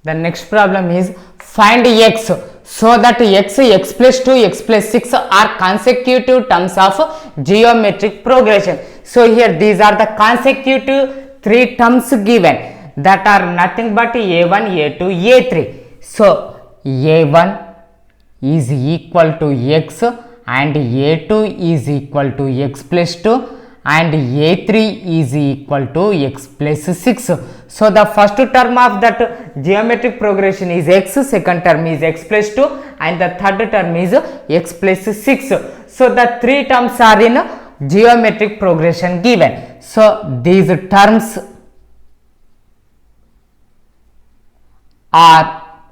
The next problem is find x so that x plus 2, x plus 6 are consecutive terms of geometric progression. So here these are the consecutive three terms given that are nothing but a1, a2, a3. So a1 is equal to x and a2 is equal to x plus 2 and a3 is equal to x plus 6. So the first term of that geometric progression is x, second term is x plus 2 and the third term is x plus 6. So the three terms are in geometric progression given. So these terms are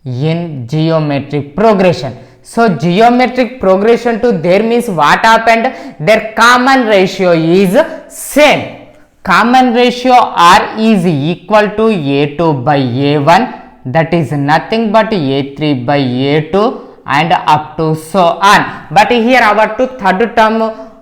in geometric progression. So geometric progression to there means what happened? Their common ratio is same. Common ratio R is equal to A2 by A1, that is nothing but A3 by A2 and up to so on. But here our third term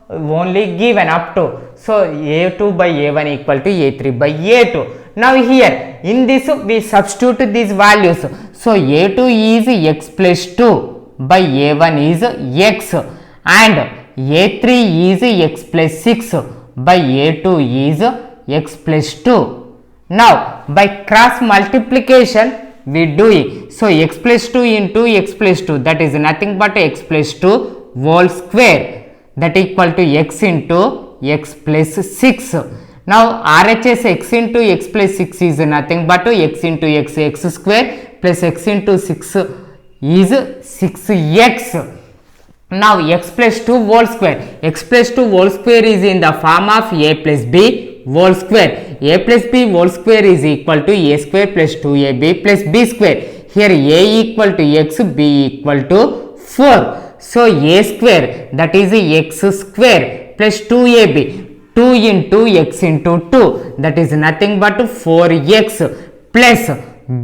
only given up to. So A2 by A1 equal to A3 by A2. Now here in this we substitute these values. So A2 is x plus 2 by A1 is x and A3 is x plus 6 by A2 is x plus 2. Now by cross multiplication we do it. So x plus 2 into x plus 2, that is nothing but x plus 2 whole square, that equal to x into x plus 6. Now RHS x into x plus 6 is nothing but x into x square plus x into 6 is 6x. Now x plus 2 whole square, x plus 2 whole square is in the form of a plus b whole square. A plus b whole square is equal to a square plus 2ab plus b square. Here a equal to x, b equal to 4. So a square, that is x square plus 2ab, 2 into x into 2, that is nothing but 4x plus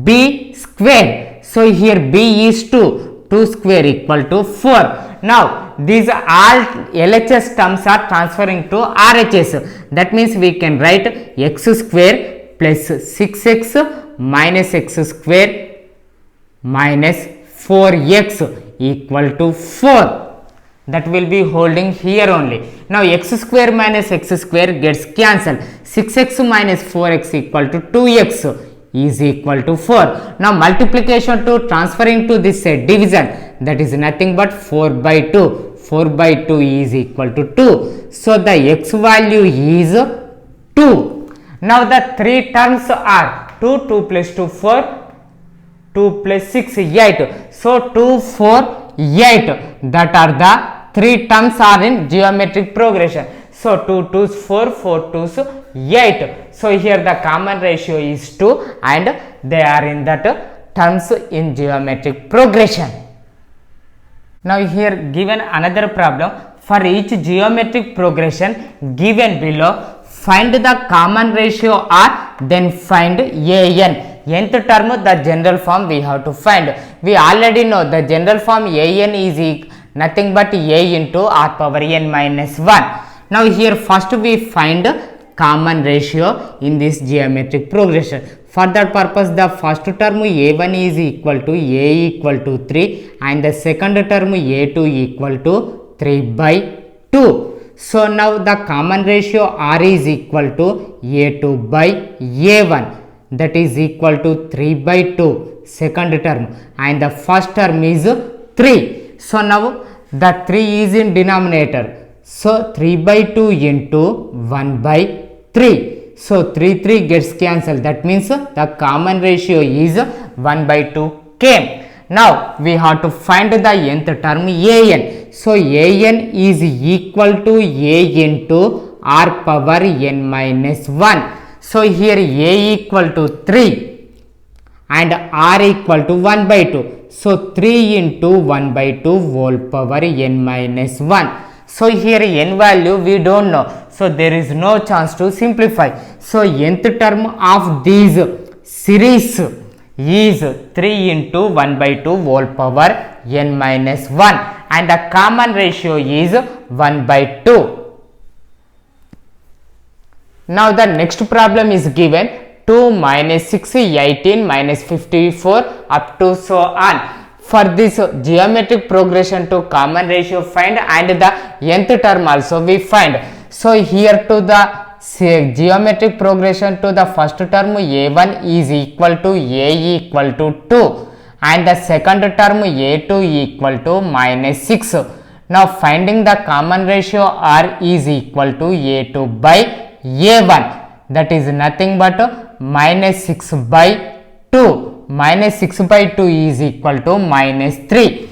b square. So here b is 2, 2 square equal to 4. Now these all LHS terms are transferring to RHS. That means we can write x square plus 6x minus x square minus 4x equal to 4. That will be holding here only. Now x square minus x square gets cancelled. 6x minus 4x equal to 2x is equal to 4. Now multiplication to transferring to this division, that is nothing but 4 by 2. 4 by 2 is equal to 2. So the x value is 2. Now the three terms are 2, 2 plus 2, 4, 2 plus 6, 8. So 2, 4, 8. That are the three terms are in geometric progression. So 2 2's 4, 4 2's 8. So here the common ratio is 2 and they are in that terms in geometric progression. Now here given another problem. For each geometric progression given below, find the common ratio R, then find an. Nth term the general form we have to find. We already know the general form an is nothing but a into r power n minus 1. Now here first we find common ratio in this geometric progression. For that purpose the first term a1 is equal to a equal to 3 and the second term a2 equal to 3 by 2. So now the common ratio r is equal to a2 by a1, that is equal to 3 by 2 second term and the first term is 3. So now the 3 is in denominator. So 3 by 2 into 1 by 3. So 3 3 gets cancelled. That means the common ratio is 1 by 2 came. Now we have to find the nth term an. So an is equal to a into r power n minus 1. So here a equal to 3 and r equal to 1 by 2. So 3 into 1 by 2 whole power n minus 1. So here n value we don't know. So there is no chance to simplify. So nth term of these series is 3 into 1 by 2 whole power n minus 1 and the common ratio is 1 by 2. Now the next problem is given 2 minus 6, 18 minus 54 up to so on. For this geometric progression to common ratio find and the nth term also we find. So here to the geometric progression to the first term a1 is equal to a equal to 2 and the second term a2 equal to minus 6. Now finding the common ratio r is equal to a2 by a1, that is nothing but minus 6 by 2. Minus 6 by 2 is equal to minus 3.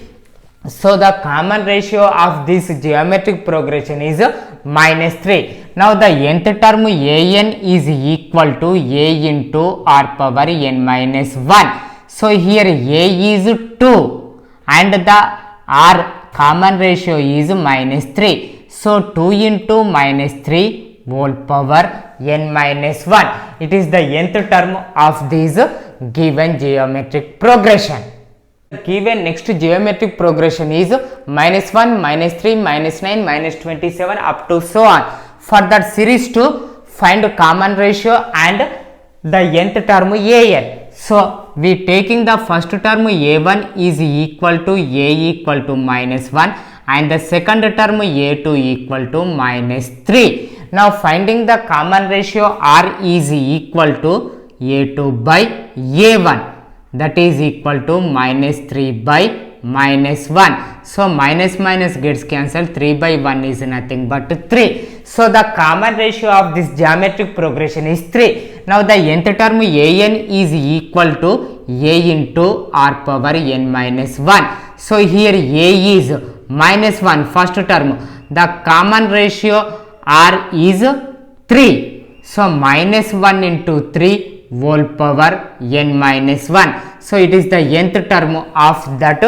So the common ratio of this geometric progression is minus 3. Now the nth term an is equal to a into r power n minus 1. So here a is 2 and the r common ratio is minus 3. So 2 into minus 3 whole power n minus 1. It is the nth term of this given geometric progression. Given next geometric progression is minus 1, minus 3, minus 9, minus 27 up to so on. For that series to find common ratio and the nth term an. So we taking the first term a1 is equal to a equal to minus 1 and the second term a2 equal to minus 3. Now finding the common ratio r is equal to a2 by a1, that is equal to minus 3 by minus 1. So minus minus gets cancelled, 3 by 1 is nothing but 3. So the common ratio of this geometric progression is 3. Now the nth term an is equal to a into r power n minus 1. So here a is minus 1 first term, the common ratio r is 3. So minus 1 into 3 whole power n minus 1. So it is the nth term of that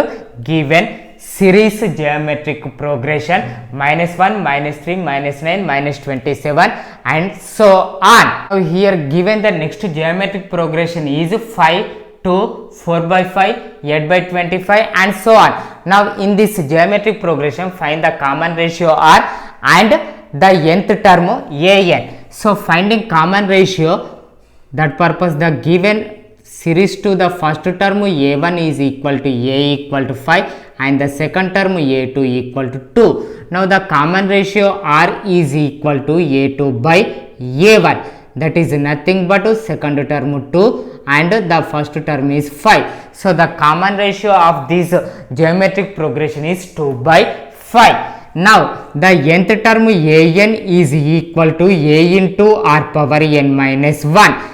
given series geometric progression minus 1, minus 3, minus 9, minus 27 and so on. So here given the next geometric progression is 5 to 4 by 5, 8 by 25 and so on. Now in this geometric progression find the common ratio r and the nth term an. So finding common ratio, that purpose the given series to the first term a1 is equal to a equal to 5 and the second term a2 equal to 2. Now the common ratio r is equal to a2 by a1, that is nothing but second term 2 and the first term is 5. So the common ratio of this geometric progression is 2 by 5. Now the nth term an is equal to a into r power n minus 1.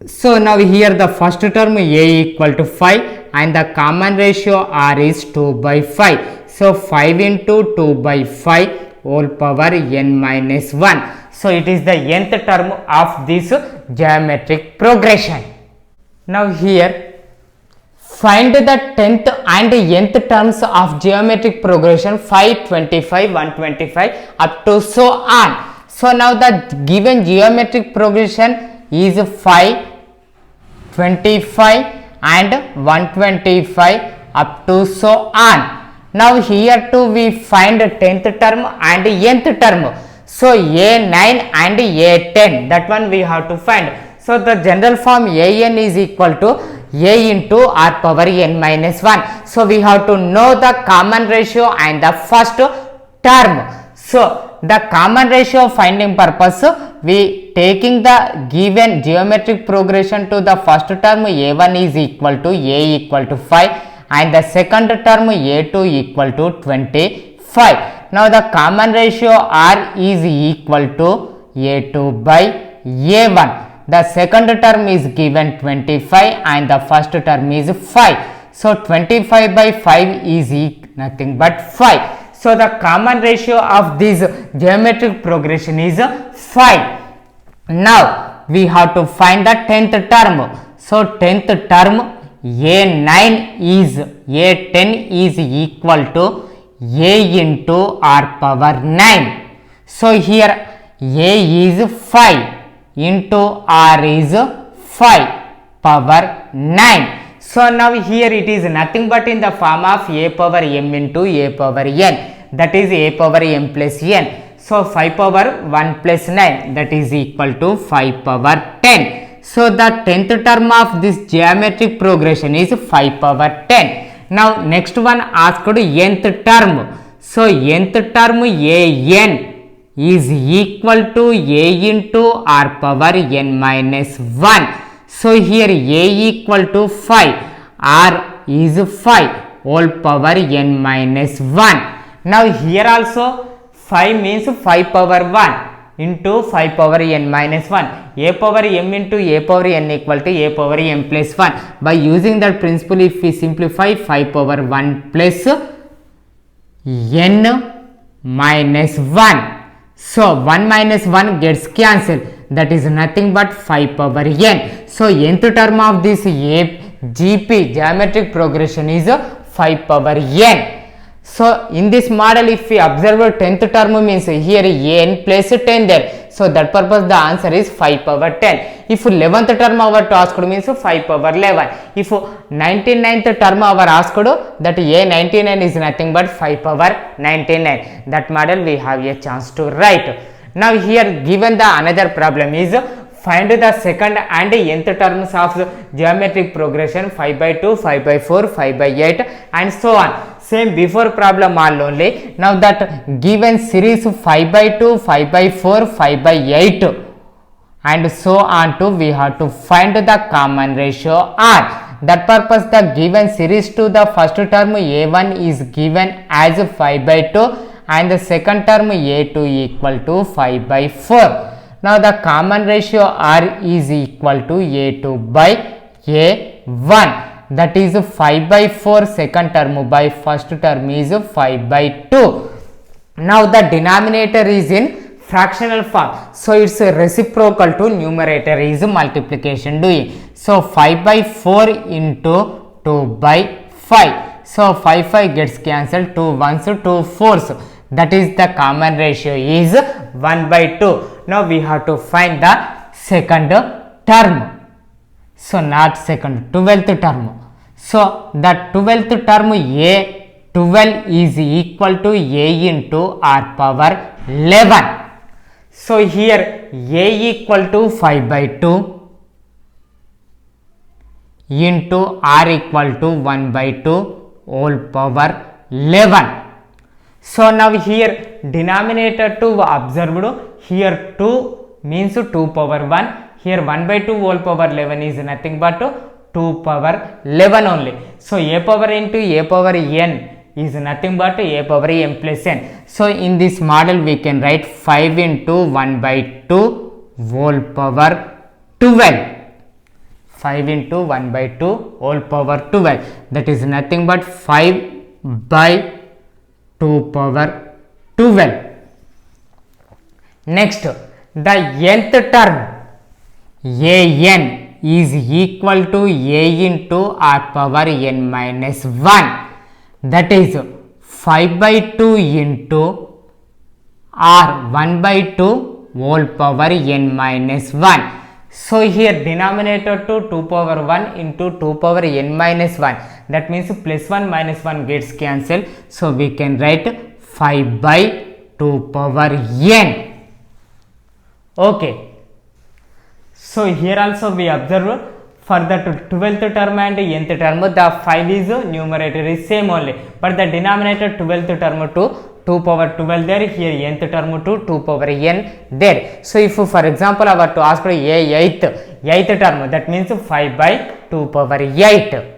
So now here the first term a equal to 5 and the common ratio r is 2 by 5. So 5 into 2 by 5 whole power n minus 1. So it is the nth term of this geometric progression. Now here find the 10th and nth terms of geometric progression 5, 25, 125 up to so on. So now the given geometric progression is 5, 25 and 125 up to so on. Now here too we find 10th term and nth term. So a9 and a10, that one we have to find. So the general form an is equal to a into r power n minus 1. So we have to know the common ratio and the first term. So the common ratio finding purpose, we taking the given geometric progression to the first term a1 is equal to a equal to 5 and the second term a2 equal to 25. Now the common ratio r is equal to a2 by a1. The second term is given 25 and the first term is 5. So 25 by 5 is nothing but 5. So the common ratio of this geometric progression is 5. Now we have to find the 10th term. So 10th term a9 is a10 is equal to a into r power 9. So here a is 5 into r is 5 power 9. So now here it is nothing but in the form of a power m into a power n, that is a power m plus n. So 5 power 1 plus 9, that is equal to 5 power 10. So the 10th term of this geometric progression is 5 power 10. Now next one asked nth term. So nth term an is equal to a into r power n minus 1. So here a equal to 5, r is 5 whole power n minus 1. Now here also 5 means 5 power 1 into 5 power n minus 1. A power m into a power n equal to a power m plus 1. By using that principle, if we simplify 5 power 1 plus n minus 1. So 1 minus 1 gets cancelled. That is nothing but 5 power n. So nth term of this GP geometric progression is 5 power n. So in this model, if we observe 10th term means here n plus 10 there. So that purpose the answer is 5 power 10. If 11th term our asked means 5 power 11. If 99th term our asked, that a 99 is nothing but 5 power 99. That model we have a chance to write. Now here given the another problem is find the second and nth terms of geometric progression 5 by 2, 5 by 4, 5 by 8 and so on. Same before problem all only. Now that given series 5 by 2, 5 by 4, 5 by 8 and so on to we have to find the common ratio r. That purpose the given series to the first term a1 is given as 5 by 2 and the second term a2 equal to 5 by 4. Now the common ratio r is equal to a2 by a1. That is 5 by 4 second term by first term is 5 by 2. Now the denominator is in fractional form. So it's reciprocal to numerator is multiplication doing. So 5 by 4 into 2 by 5. So 5 gets cancelled, 2 ones, 2 fours. That is the common ratio is 1 by 2. Now we have to find the second term. So not second, 12th term. So the 12th term a12 is equal to a into r power 11. So here a equal to 5 by 2 into r equal to 1 by 2 whole power 11. So now here denominator 2 observed, here 2 means 2 power 1, here 1 by 2 whole power 11 is nothing but 2 power 11 only. So a power into a power n is nothing but a power m plus n. So in this model we can write 5 into 1 by 2 whole power 12. 5 into 1 by 2 whole power 12. That is nothing but 5 by 2 power 12. Next, the nth term an is equal to a into r power n minus 1. That is 5 by 2 into r 1 by 2 whole power n minus 1. So here denominator to 2 power 1 into 2 power n minus 1. That means plus 1 minus 1 gets cancelled. So we can write 5 by 2 power n. Okay. So here also we observe for the 12th term and nth term the 5 is numerator is same only, but the denominator 12th term to 2 power 12 there, here nth term to 2 power n there. So if for example our to ask for a 8th term, that means 5 by 2 power 8.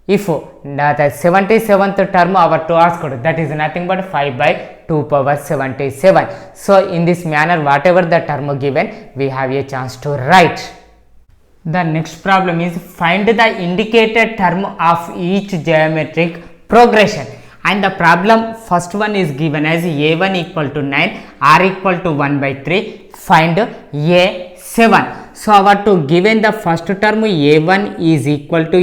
If the 77th term our to ask, that is nothing but 5 by 2 power 77. So in this manner whatever the term given we have a chance to write. The next problem is find the indicated term of each geometric progression. And the problem first one is given as a1 equal to 9, r equal to 1 by 3, find a7. So our to given the first term a1 is equal to a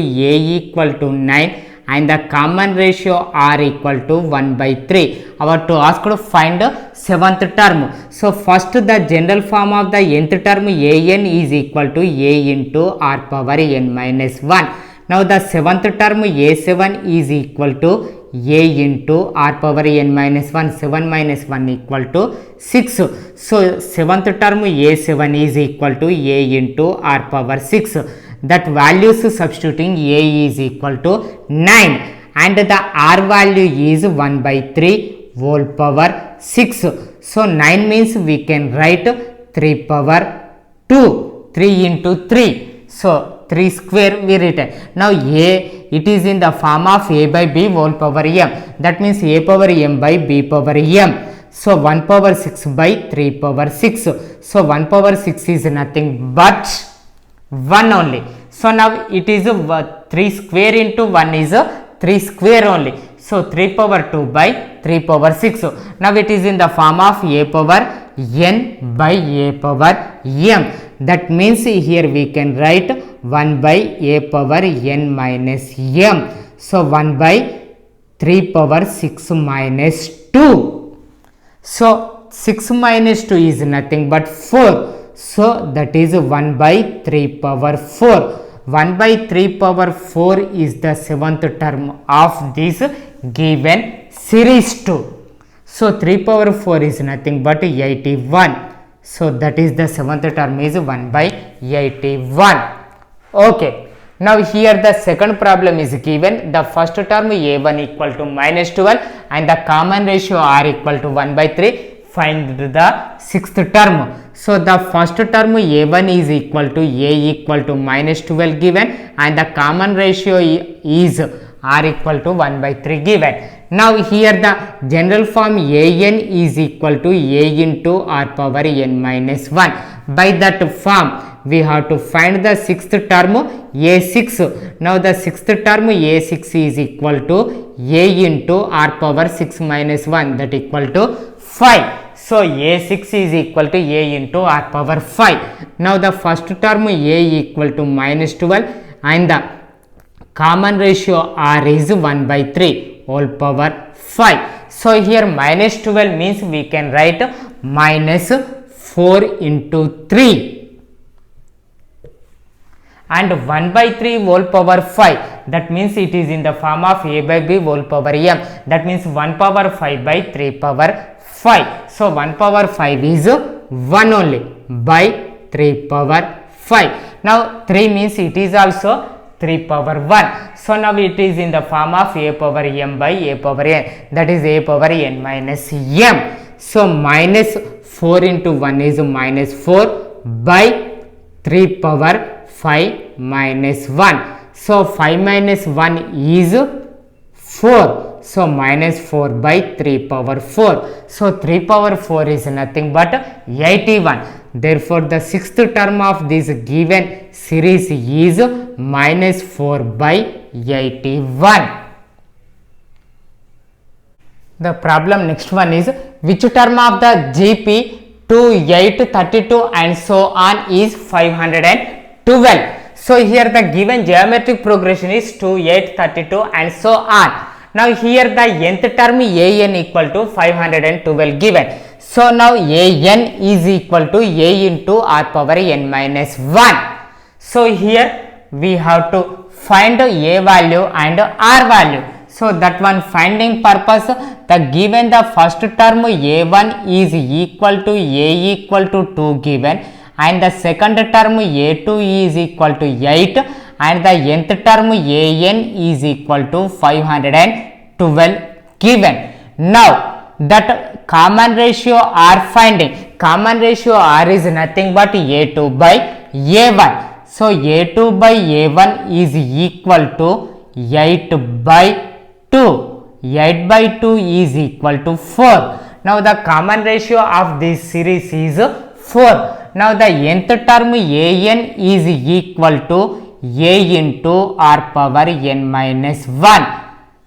equal to 9 and the common ratio r equal to 1 by 3. Our to ask to find 7th term. So first the general form of the nth term an is equal to a into r power n minus 1. Now the 7th term a7 is equal to a into r power n minus 1, 7 minus 1 equal to 6. So 7th term a7 is equal to a into r power 6. That values substituting a is equal to 9 and the r value is 1 by 3 whole power 6. So 9 means we can write 3 power 2, 3 into 3. So 3 square we written. Now a, it is in the form of a by b whole power m. That means a power m by b power m. So 1 power 6 by 3 power 6. So 1 power 6 is nothing but 1 only. So now it is 3 square into 1 is 3 square only. So 3 power 2 by 3 power 6. Now it is in the form of a power n by a power m. That means here we can write 1 by a power n minus m. So 1 by 3 power 6 minus 2. So 6 minus 2 is nothing but 4. So that is 1 by 3 power 4. 1 by 3 power 4 is the 7th term of this given series 2. So 3 power 4 is nothing but 81. So that is the 7th term is 1 by 81. Okay. Now here the second problem is given. The first term a1 equal to minus 12 and the common ratio r equal to 1 by 3. Find the sixth term. So the first term a1 is equal to a equal to minus 12 given and the common ratio is r equal to 1 by 3 given. Now here the general form an is equal to a into r power n minus 1. By that form we have to find the sixth term a6. Now the sixth term a6 is equal to a into r power 6 minus 1, that equal to 5. So a6 is equal to a into r power 5. Now the first term a equal to minus 12 and the common ratio r is 1 by 3 whole power 5. So here minus 12 means we can write minus 4 into 3 and 1 by 3 whole power 5. That means it is in the form of a by b whole power m. That means 1 power 5 by 3 power 5. So 1 power 5 is 1 only by 3 power 5. Now 3 means it is also 3 power 1. So now it is in the form of a power m by a power n, that is a power n minus m. So minus 4 into 1 is minus 4 by 3 power 5 minus 1. So 5 minus 1 is 4. So minus 4 by 3 power 4. So 3 power 4 is nothing but 81. Therefore the sixth term of this given series is minus 4 by 81. The problem next one is which term of the GP 2, 8, 32 and so on is 512. So here the given geometric progression is 2, 8, 32 and so on. Now here the nth term an equal to 512 given. So now an is equal to a into r power n minus 1. So here we have to find a value and r value. So that one finding purpose, the given the first term a1 is equal to a equal to 2 given and the second term a2 is equal to 8 and the nth term an is equal to 512 given. Now that common ratio r finding, common ratio r is nothing but a2 by a1. So a2 by a1 is equal to 8 by 2. 8 by 2 is equal to 4. Now the common ratio of this series is 4. Now the nth term an is equal to a into r power n minus 1,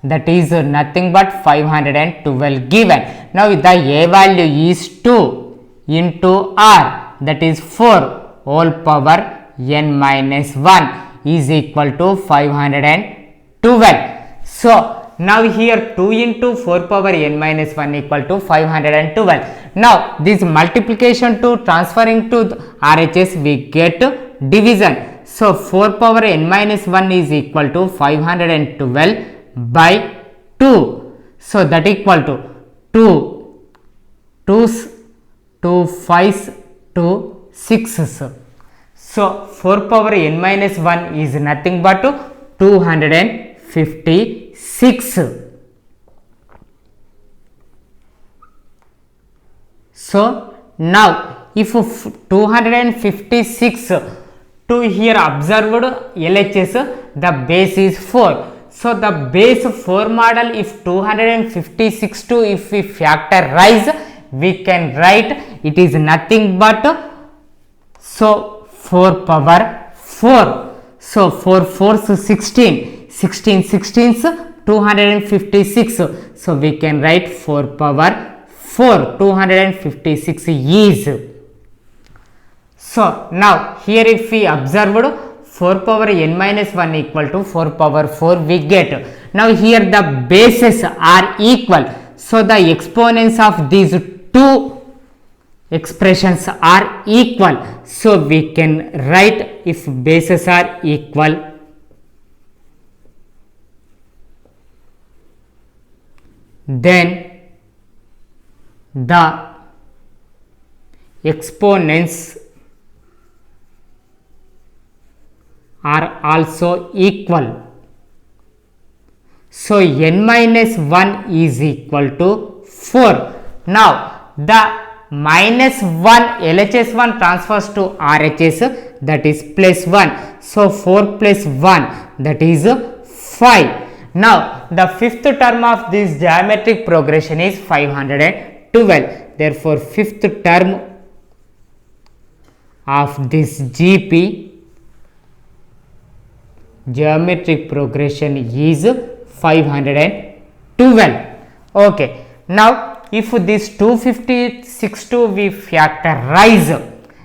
that is nothing but 512 given. Now the a value is 2 into r, that is 4 whole power n minus 1 is equal to 512. So now here 2 into 4 power n minus 1 equal to 512. Now this multiplication to transferring to RHS we get division. So 4 power n minus 1 is equal to 512 by 2. So that equal to 2 2s, 2 5s, 2 6s. So 4 power n minus 1 is nothing but 256. So now if 256 to here observed LHS, the base is 4. So the base 4 model, if 256 to if we factorize, we can write it is nothing but so 4 power 4. So 4 4s 16, 16 16s 256. So we can write 4 power 4, 256 is. So now here if we observed 4 power n minus 1 equal to 4 power 4 we get. Now here the bases are equal. So the exponents of these two expressions are equal. So we can write if bases are equal, then the exponents are also equal. So n minus 1 is equal to 4. Now the minus 1 LHS 1 transfers to RHS, that is plus 1. So 4 plus 1, that is 5. Now the fifth term of this geometric progression is 512. Therefore fifth term of this GP geometric progression is 512. Okay, now if this 256 to we factorize,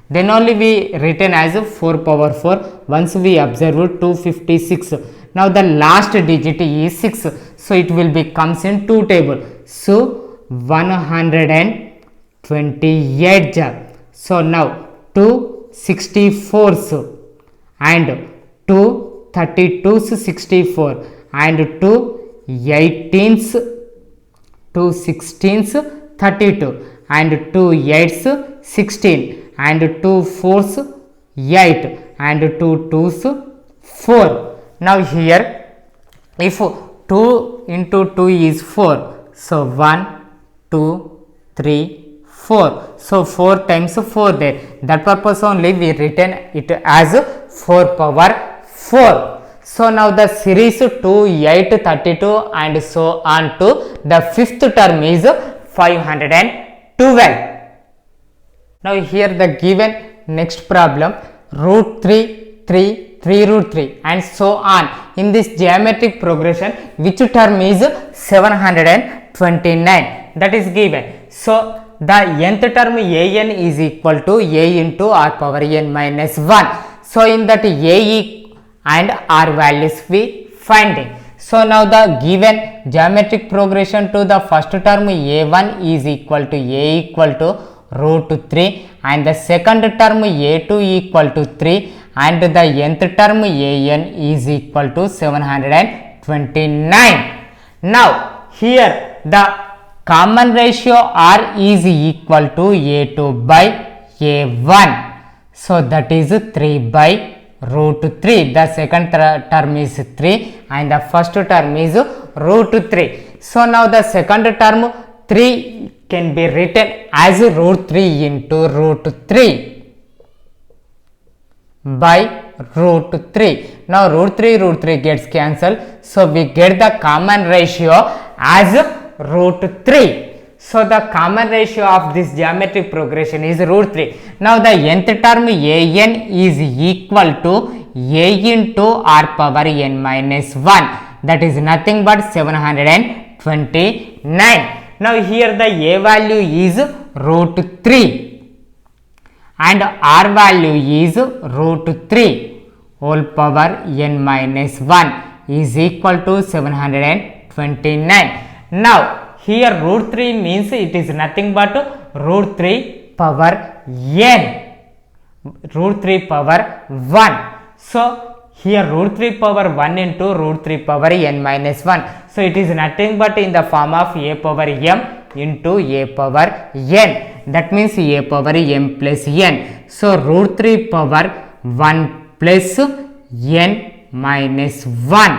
then only we written as 4 power 4 once we observe 256. Now the last digit is 6, so it will be comes in 2 table. So 128. So now 2 64s and 2 32s 64 and 2 18s, 2 16s 32 and 2 8s 16 and 2 4s 8 and 2 2s 4. Now here if 2 into 2 is 4, so 1 2 3 4, so 4 times 4 there, that purpose only we written it as 4 power 4. So now the series 2 8 32 and so on to the fifth term is 512. Now here the given next problem, root 3 3 3 root 3 and so on. In this geometric progression, which term is 729, that is given. So the nth term an is equal to a into r power n minus 1. So in that a and r values we finding. So now the given geometric progression to the first term a1 is equal to a equal to root 3 and the second term a2 equal to 3 and the nth term an is equal to 729. Now here the common ratio r is equal to a2 by a1. So that is 3 by root 3. The second term is 3 and the first term is root 3. So now the second term 3 can be written as root 3 into root 3 by root 3. Now root 3 gets cancelled, so we get the common ratio as root 3. So the common ratio of this geometric progression is root 3. Now the nth term an is equal to a into r power n minus 1, that is nothing but 729. Now here the a value is root 3 and r value is root 3 whole power n minus 1 is equal to 729. Now here root 3 means it is nothing but root 3 power n, root 3 power 1. So here root 3 power 1 into root 3 power n minus 1. So it is nothing but in the form of a power m into a power n. That means a power m plus n. So root 3 power 1 plus n minus 1.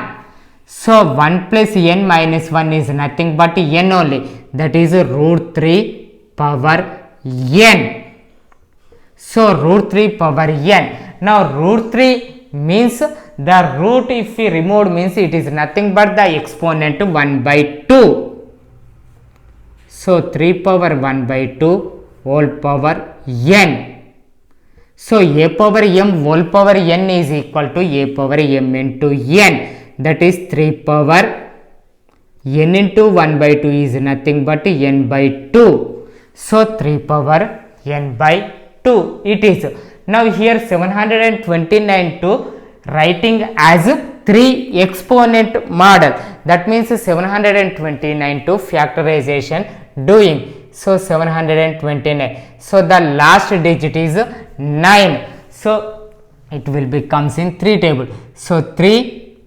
So 1 plus n minus 1 is nothing but n only. That is root 3 power n. So root 3 power n. Now root 3 means the root, if we remove, means it is nothing but the exponent 1 by 2. So 3 power 1 by 2 whole power n. So a power m whole power n is equal to a power m into n. That is 3 power n into 1 by 2 is nothing but n by 2. So 3 power n by 2 it is. Now here 729 to writing as 3 exponent model. That means 729 to factorization doing. So 729. So the last digit is 9. So it will be comes in 3 table. So 3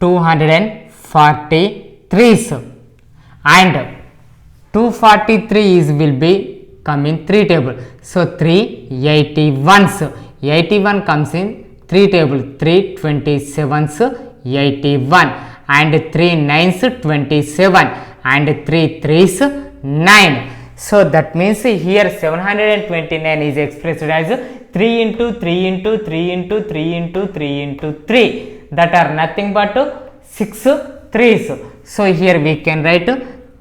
243s and 243 is will be come in 3 table. So 381s. 81 comes in 3 table. 327s 81 and 3 9s 27 and 3 3s 9. So that means here 729 is expressed as 3 into 3 into 3 into 3 into 3 into 3, that are nothing but 6 3s. So here we can write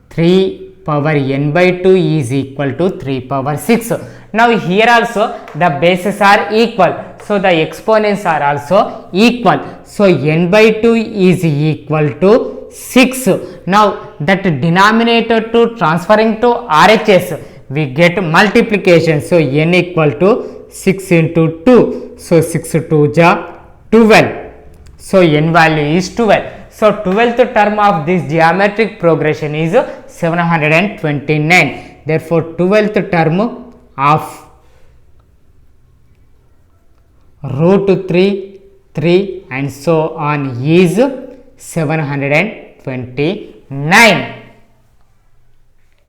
3 power n by 2 is equal to 3 power 6. Now here also the bases are equal. So the exponents are also equal. So n by 2 is equal to 6. Now that denominator to transferring to RHS, we get multiplication. So n equal to 6 into 2. So 6 2 ja 12. So n value is 12. So 12th term of this geometric progression is 729. Therefore 12th term of root 3 3 and so on is 729.